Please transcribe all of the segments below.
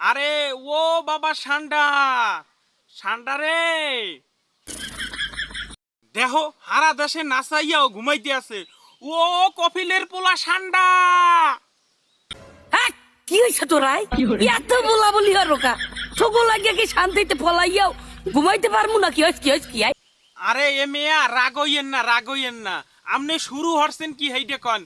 আরে ও বাবা সান্ডা সান্ডা রে দেখো হারা দেশে নাচাইয়াও ঘুমাইতে আছে ও কপিলের পোলা সান্ডা। হ্যাঁ, কি হয়েছে তোরাই এত বলা বলি রোকা তোকে লাগিয়ে কি শান্তিতে ফলাইয়াও ঘুমাইতে পারবো না? কি হয়েছে কি হয়েছে কি আই? আরে এ মেয়া রাগ হইয়েন না আপনি শুরু হচ্ছেন কি হেইটে কন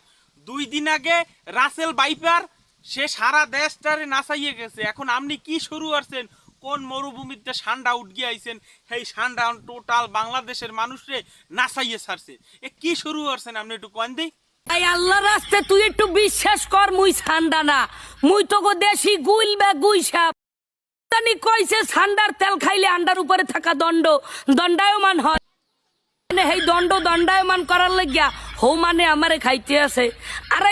2 দিন আগে রাসেল বাইপার সে সারা দেশটারে নাচাইয়ে গেছে এখন আপনি কি শুরু হচ্ছেন কোন মরুভূমিতে সান্ডা উঠ গিয়ে আইছেন সেই সান্ডা টোটাল বাংলাদেশের মানুষরে নাচাইয়ে ছাড়ছে এ কি শুরু হচ্ছেন আপনি একটু কন দেই। এই আল্লাহ রাস্তে তুই একটু বিশ্বাস কর মুই ঠান্ডা না মুই তোকে দেশি গুইল বা গুই সাপ জানি কইছে ঠান্ডার তেল খাইলে আন্ডার উপরে থাকা দণ্ডায়মান হয় এই দণ্ডায়মান করার লাগিয়া হো মানে আমারে খাইতে আছে আরে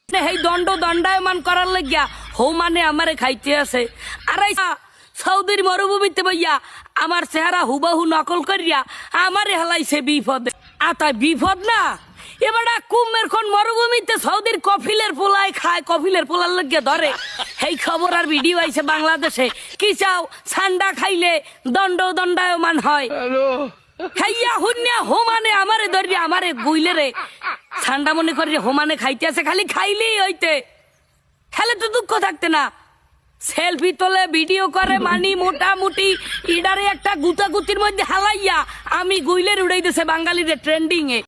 এই দণ্ডায়মান করার লাগিয়া হো মানে আমারে খাইতে আছে আরে সৌদির মরুভূমিতে বইয়া আমার চেহারা হুবাহু নকল করিয়া আমারে হেলাইছে বিপদে তাই বিপদ না এবার কুমের কোন মরুভূমিতে সৌদির কফিলের পোলায় খায় কফিলের পোলার লাগিয়া ধরে এই খবর আর ভিডিও আইছে বাংলাদেশে কি চাও ঠান্ডা খাইলে দণ্ডায়মান হয় খাইয়া হুন্যা হোমানে আমারে ধরিয়া আমারে গুইলে রে ঠান্ডা মনে করি হোমানে খাইতে আছে খালি খাইলেই হইতে খেলে তো দুঃখ থাকতে না সেলফি তোলে ভিডিও করে মানি মোটামুটি ইডারে একটা গুতাগুতির মধ্যে হালাইয়া আমি গুইলের উড়াই দিছে বাঙালিদের ট্রেন্ডিং এ।